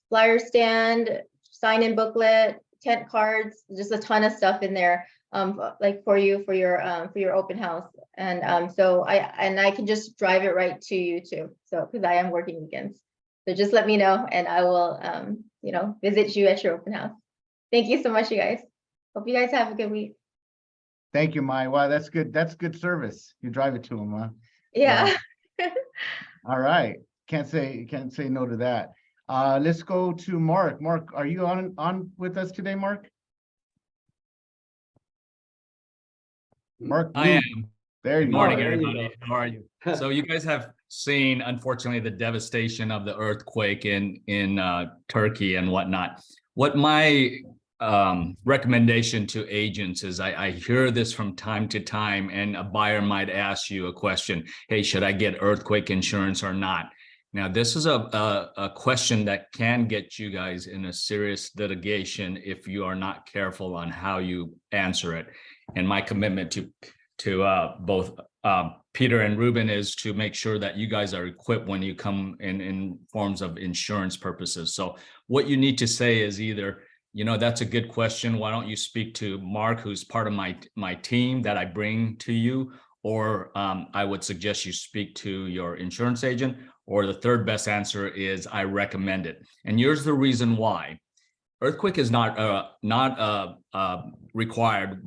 flyer stand, sign-in booklet, tent cards, just a ton of stuff in there like for you for your open house. And so I can just drive it right to you too. So because I am working weekends. So just let me know and I will, you know, visit you at your open house. Thank you so much, you guys. Hope you guys have a good week. Thank you, Mai. Wow, that's good. That's good service. You drive it to them, huh? Yeah. All right. Can't say no to that. Let's go to Mark. Mark, are you on with us today, Mark? Mark. I am. There you Good go. morning, there you everybody. How are you? So you guys have seen, unfortunately, the devastation of the earthquake in Turkey and whatnot. What my recommendation to agents is, I hear this from time to time, and a buyer might ask you a question: "Hey, should I get earthquake insurance or not?" Now, this is a question that can get you guys in a serious litigation if you are not careful on how you answer it. And my commitment to both Peter and Ruben is to make sure that you guys are equipped when you come in forms of insurance purposes. So what you need to say is either, you know, that's a good question. Why don't you speak to Mark, who's part of my team that I bring to you? Or I would suggest you speak to your insurance agent. Or the third best answer is I recommend it. And here's the reason why. Earthquake is not required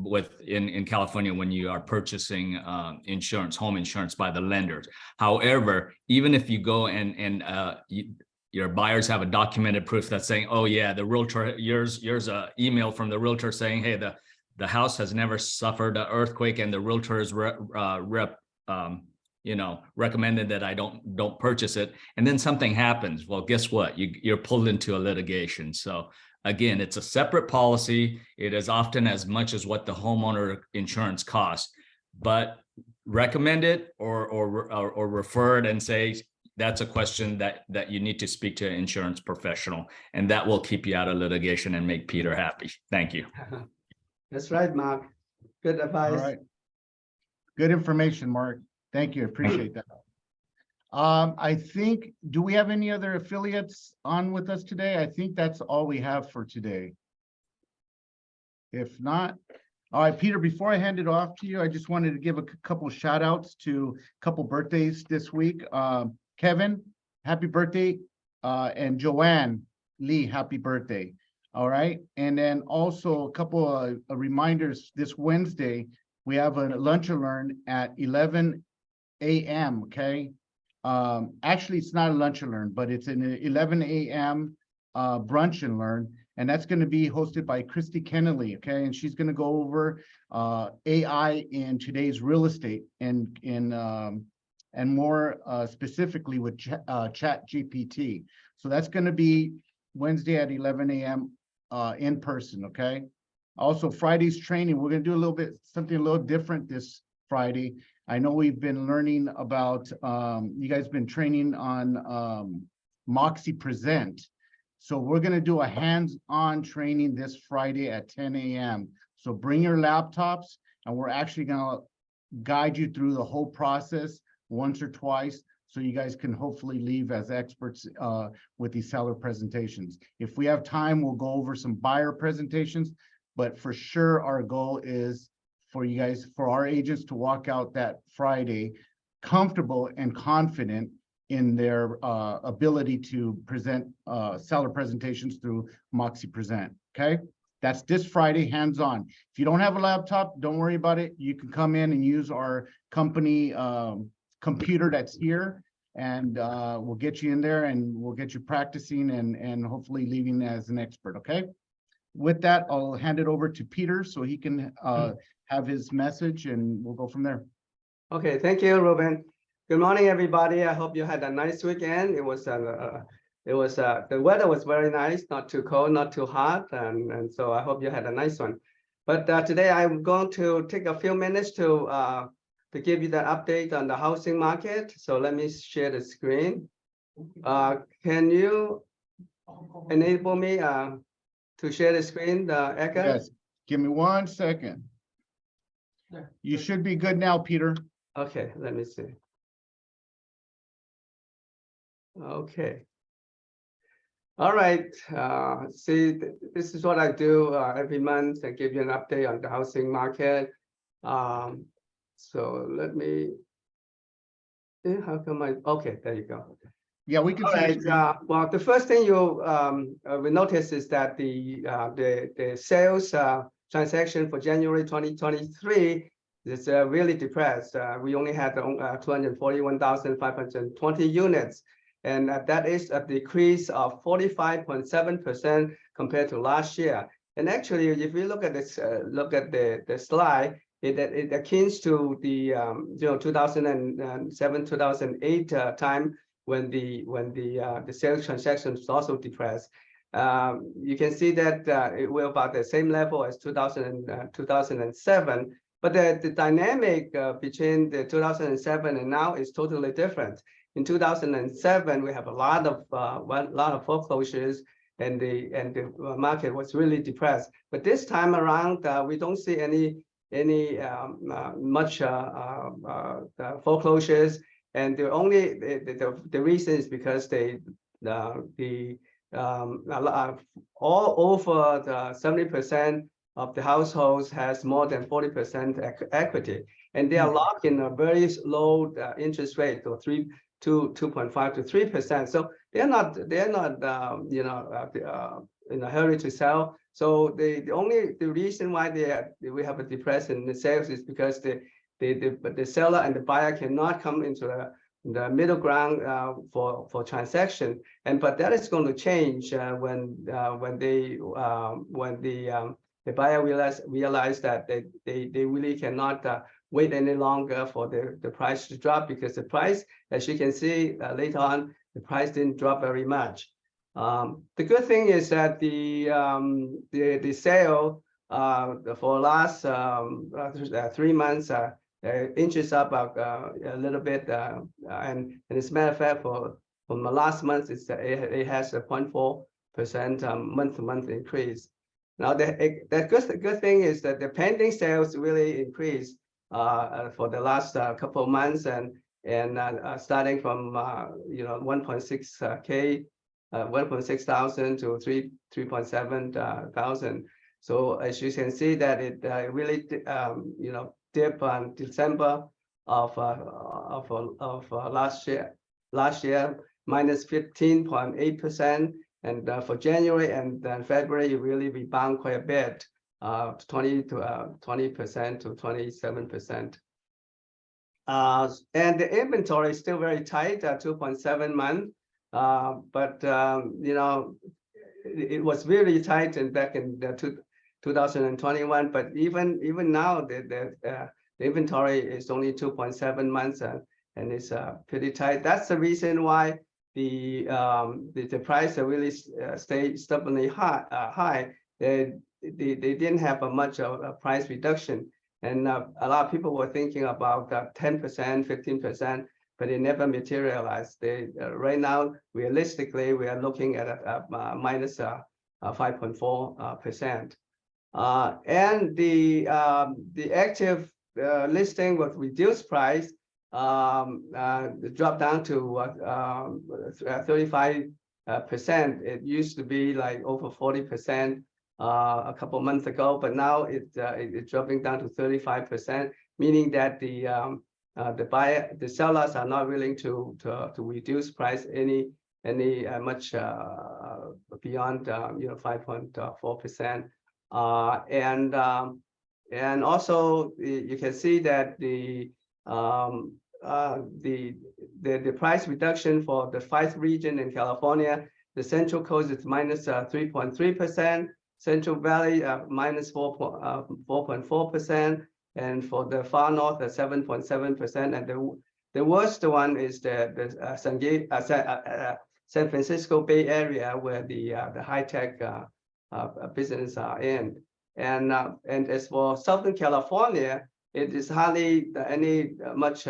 in California when you are purchasing insurance, home insurance by the lenders. However, even if you go and your buyers have a documented proof that's saying, oh yeah, the realtor, here's a email from the realtor saying, hey, the house has never suffered an earthquake, and the realtor is recommended that I don't purchase it, and then something happens. Well, guess what? You're pulled into a litigation. So again, it's a separate policy. It is often as much as what the homeowner insurance costs, but recommend it or refer it and say, that's a question that you need to speak to an insurance professional, and that will keep you out of litigation and make Peter happy. Thank you. That's right, Mark. Good advice. All right. Good information, Mark. Thank you. Appreciate that. I think, do we have any other affiliates on with us today? I think that's all we have for today. If not, all right, Peter, before I hand it off to you, I just wanted to give a couple of shout outs to a couple birthdays this week. Kevin, happy birthday. And Joanne Lee, happy birthday. All right. And then also a couple of reminders. This Wednesday, we have a lunch and learn at 11 a.m. Okay. Actually, it's not a lunch and learn, but it's an 11 a.m. Brunch and learn. And that's going to be hosted by Christy Kennelly. Okay. And she's going to go over AI in today's real estate and more specifically with ChatGPT. So that's going to be Wednesday at 11 a.m. In person. Okay. Also, Friday's training, we're going to do something a little different this Friday. I know we've been learning about, you guys been training on Moxie Present. So we're going to do a hands-on training this Friday at 10 a.m. So bring your laptops, and we're actually going to guide you through the whole process once or twice, so you guys can hopefully leave as experts with these seller presentations. If we have time, we'll go over some buyer presentations, but for sure our goal is for you guys, for our agents to walk out that Friday comfortable and confident in their ability to present seller presentations through Moxie Present, okay? That's this Friday, hands-on. If you don't have a laptop, don't worry about it. You can come in and use our company computer that's here, and we'll get you in there and we'll get you practicing and hopefully leaving as an expert, okay? With that, I'll hand it over to Peter so he can have his message, and we'll go from there. Okay, thank you, Ruben. Good morning, everybody. I hope you had a nice weekend. It was the weather was very nice, not too cold, not too hot, and so I hope you had a nice one. But today I'm going to take a few minutes to give you the update on the housing market. So let me share the screen. Can you enable me to share the screen, Edgar? Yes, give me 1 second. You should be good now, Peter. Okay, let me see. Okay. All right, see, this is what I do every month. I give you an update on the housing market. So let me, how come okay, there you go. Yeah, we can All see your right, screen. well, the first thing you will notice is that the sales transaction for January 2023 is really depressed. We only had 241,520 units. And that is a decrease of 45.7% compared to last year. And actually, if you look at this, look at the slide, it akins to the 2007, 2008 time when the sales transaction was also depressed. You can see that it will about the same level as 2007. But the dynamic between the 2007 and now is totally different. In 2007, we have a lot of foreclosures, and the market was really depressed. But this time around, we don't see any much foreclosures, and the only the reason is because all over the 70% of the households has more than 40% equity, and they are locked in a very low interest rate, or 2.5 to 3%. So they're not in a hurry to sell. So the reason why we have a depression in the sales is because the seller and the buyer cannot come into the middle ground for transaction. But that is going to change when the buyer realize that they really cannot wait any longer for the price to drop, because the price, as you can see later on, the price didn't drop very much. The good thing is that the sale for last 3 months inches up a little bit, and as a matter of fact, from the last month, it has a 0.4% month-to-month increase. Now the good thing is that the pending sales really increased for the last couple of months, and starting from 1.6 thousand to 3.7 thousand. So as you can see that it really dip on December of last year minus 15.8%, and for January and then February it really rebound quite a bit, 20% to 27%. And the inventory is still very tight at 2.7 months, but it was really tight back in 2021. But even now the inventory is only 2.7 months, and it's pretty tight. That's the reason why the price really stayed stubbornly high. They didn't have much of a price reduction, and a lot of people were thinking about 10%, 15%, but it never materialized. Right now, realistically, we are looking at a minus 5.4%. And the active listing with reduced price dropped down to 35%. It used to be like over 40% a couple of months ago, but now it's dropping down to 35%, meaning that the sellers are not willing to reduce price any much beyond 5.4%. And also you can see that the price reduction for the 5th region in California, the Central Coast is minus 3.3%, Central Valley minus 4.4%, and for the far north 7.7%. And the worst one is the San Francisco Bay Area, where the high-tech business are in. And as for Southern California, it is hardly any much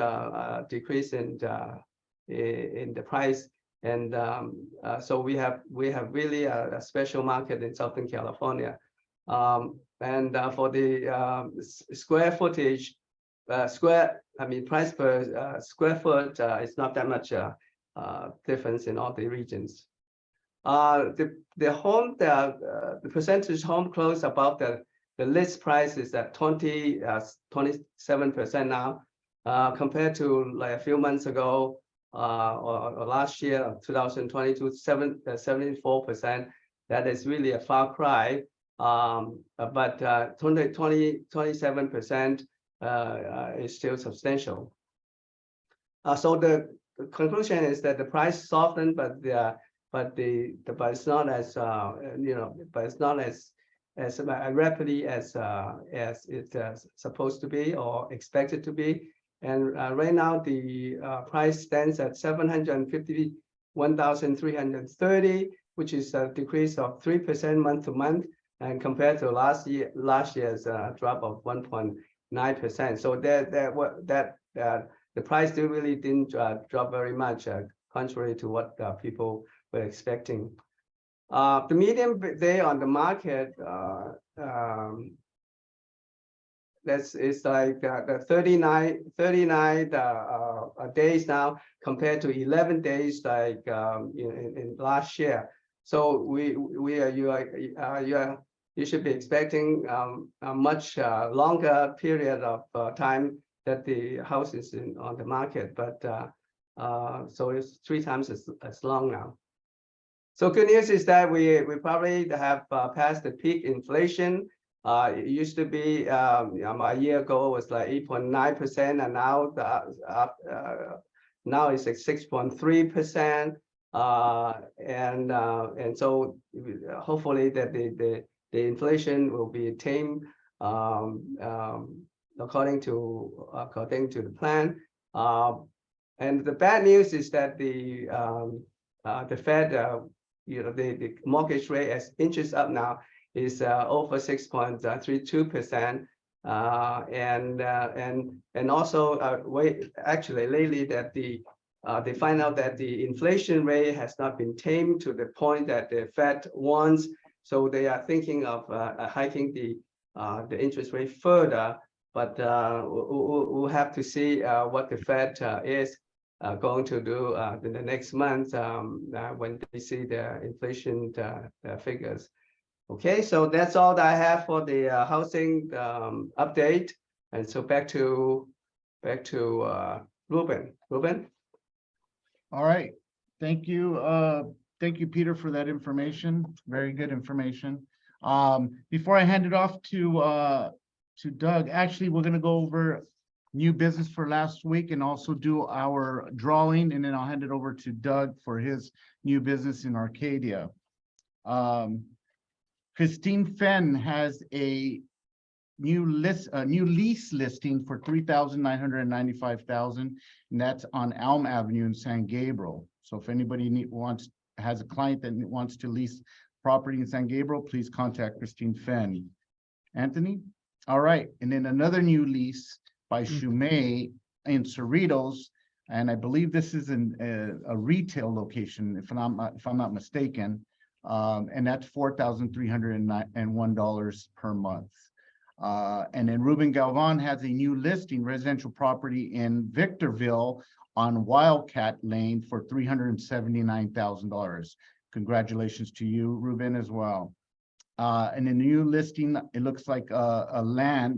decrease in the price. So we have really a special market in Southern California. For the square footage, price per square foot, it's not that much difference in all the regions. The percentage home close above the list price is at 27% now, compared to like a few months ago or last year, 2022, 74%. That is really a far cry. But 27% is still substantial. So the conclusion is that the price softened, but it's not as but it's not as rapidly as it's supposed to be or expected to be. And right now the price stands at 751,330, which is a decrease of 3% month to month, and compared to last year's drop of 1.9%. So the price really didn't drop very much, contrary to what people were expecting. The median day on the market is like the 39 days now, compared to 11 days like in last year. So you should be expecting a much longer period of time that the house is on the market, but so it's 3 times as long now. So good news is that we probably have passed the peak inflation. It used to be a year ago it was like 8.9%, and now it's like 6.3%. And so hopefully that the inflation will be tamed according to the plan. And the bad news is that the Fed, the mortgage rate as interest up now is over 6.32%, and also actually lately that they find out that the inflation rate has not been tamed to the point that the Fed wants, so they are thinking of hiking the interest rate further. But we'll have to see what the Fed is going to do in the next month when they see the inflation figures. Okay, so that's all that I have for the housing update. And so back to Ruben. Ruben? All right, thank you. Thank you, Peter, for that information. Very good information. Before I hand it off to Doug, actually, we're gonna go over new business for last week and also do our drawing, and then I'll hand it over to Doug for his new business in Arcadia. Christine Fenn has a new lease listing for $3,995,000, and that's on Elm Avenue in San Gabriel. So if anybody has a client that wants to lease property in San Gabriel, please contact Christine Fenn. Anthony? All right, and then another new lease by Shumei in Cerritos, and I believe this is a retail location, if I'm not mistaken, and that's $4,301 per month. And then Ruben Galvan has a new listing, residential property in Victorville on Wildcat Lane for $379,000. Congratulations to you, Ruben, as well. And the new listing, it looks like a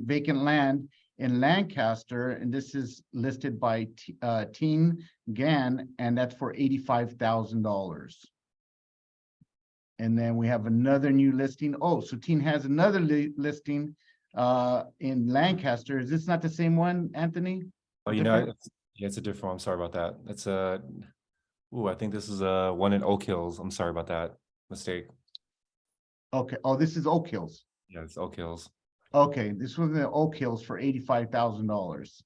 vacant land in Lancaster, and this is listed by Teen Gan, and that's for $85,000. And then we have another new listing. Oh, so Teen has another listing in Lancaster. Is this not the same one, Anthony? Oh, yeah, it's a different one. I'm sorry about that. It's I think this is one in Oak Hills. I'm sorry about that mistake. Okay. Oh, this is Oak Hills. Yeah, it's Oak Hills. Okay, this was in Oak Hills for $85,000.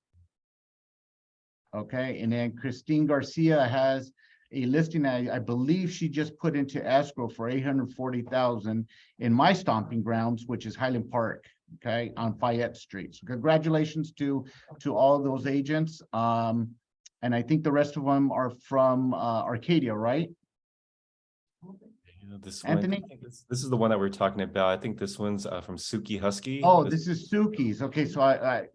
Okay, and then Christine Garcia has a listing I believe she just put into escrow for $840,000 in my stomping grounds, which is Highland Park, okay, on Fayette Street. So congratulations to all of those agents. And And I think the rest of them are from Arcadia, right? Yeah, this one, Anthony? I think this is the one that we're talking about. I think this one's from Suki Husky. Oh, this is Suki's. Okay, so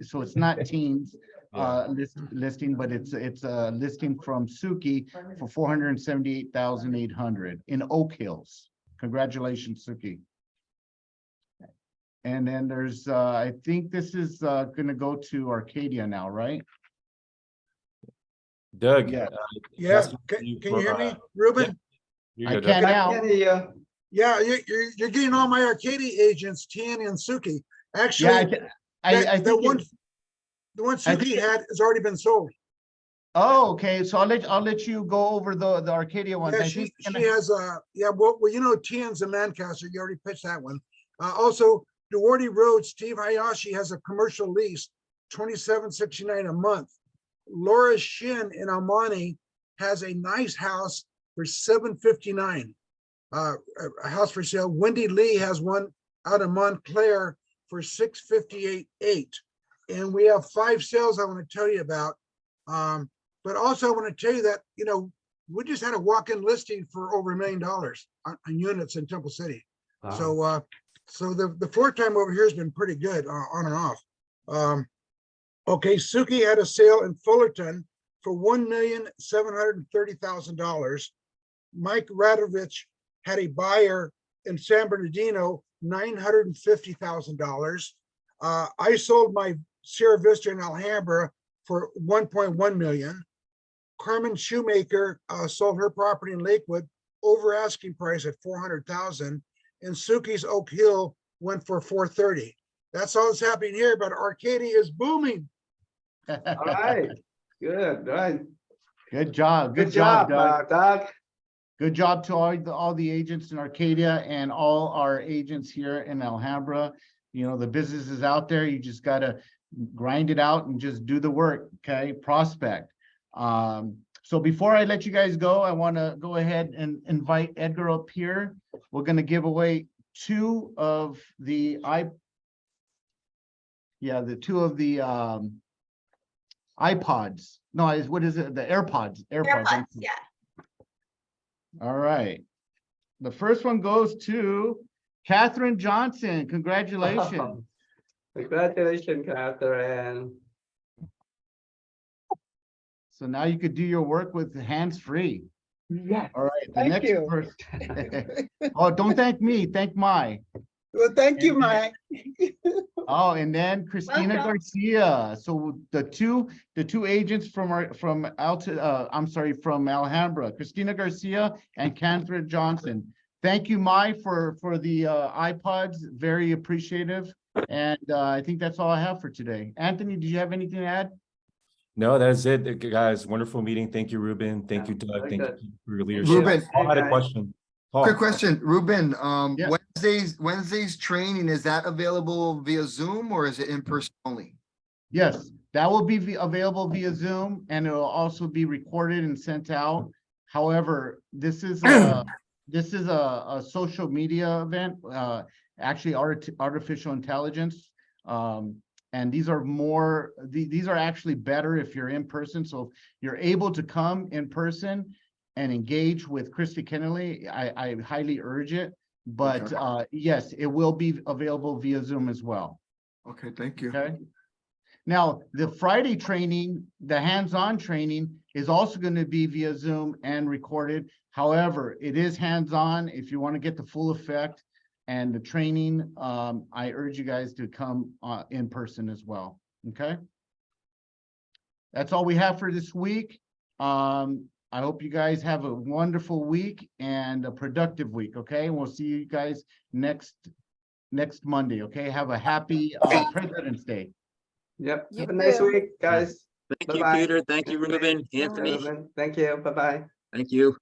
so it's not teens Yeah. listing, but it's a listing from Suki for 478,800 in Oak Hills. Congratulations, Suki. And then there's I think this is gonna go to Arcadia now, right? Doug. Yeah. Yeah, Justin, can you you hear for, me, Ruben? you I go, Doug. can now. Can you? Yeah, you're getting all my Arcadia agents, Tian and Suki. Yeah, Actually, I the think one, it- the one I think Suki it- had has already been sold. Oh, okay, so I'll let you go over the Arcadia ones. Yeah, I she think has yeah, well, you know, Tian's a Mancaster. You already pitched that one. Also, Duarte Road, Steve Hayashi has a commercial lease, $27.69 a month. Laura Shin in Almani has a nice house for $759. A house for sale. Wendy Lee has one out of Montclair for $658.8. And we have 5 sales I want to tell you about. But also I want to tell you that, you know, we just had a walk-in listing for over $1 million on units in Temple City. So so the floor time over here has been pretty good on and off. Okay, Suki had a sale in Fullerton for $1,730,000. Mike Radovich had a buyer in San Bernardino, $950,000. I sold my Sierra Vista in Alhambra for 1.1 million. Carmen Shoemaker sold her property in Lakewood over asking price at 400,000, and Suki's Oak Hill went for 430. That's all that's happening here, but Arcadia is booming. All right, good, right. Good job, Good job, Doug. Doug. Good job to all the agents in Arcadia and all our agents here in Alhambra. You know, the business is out there. You just gotta grind it out and just do the work, okay? Prospect. So before I let you guys go, I wanna go ahead and invite Edgar up here. We're gonna give away two of the iPods. No, what is it? The AirPods. AirPods, yeah. All right. The first one goes to Catherine Johnson. Congratulations. Congratulations, Catherine. So now you could do your work with hands-free. Yeah. All right. The Thank next you. person. Oh, don't thank me. Thank Mai. Well, thank you, And then- Mike. Oh, and then Christina Welcome. Garcia. So the two agents from Alhambra, Christina Garcia and Catherine Johnson. Thank you, Mai, for the iPods. Very appreciative. And I think that's all I have for today. Anthony, did you have anything to add? No, that's it, guys. Wonderful meeting. Thank you, Ruben. Thank you, Doug. very Thank you good. for your leadership. Ruben. Paul had a Hey, guys. question. Paul. Quick question, Ruben, Yeah. Wednesday's training, is that available via Zoom or is it in person only? Yes, that will be available via Zoom and it will also be recorded and sent out. However, this is a social media event, actually artificial intelligence. And these are these are actually better if you're in person. So if you're able to come in person and engage with Christy Kennelly, I highly urge it. But yes, it will be available via Zoom as well. Okay, thank you. Okay. Now, the Friday training, the hands-on training is also going to be via Zoom and recorded. However, it is hands-on if you want to get the full effect and the training. I urge you guys to come in person as well. Okay. That's all we have for this week. I hope you guys have a wonderful week and a productive week. Okay. And we'll see you guys next Monday. Okay. Have a happy President's Day. Yep, You have a nice too. week, guys. Thank you, Bye-bye. Peter. Thank you, Ruben, Anthony. Thank you, bye-bye. Thank you.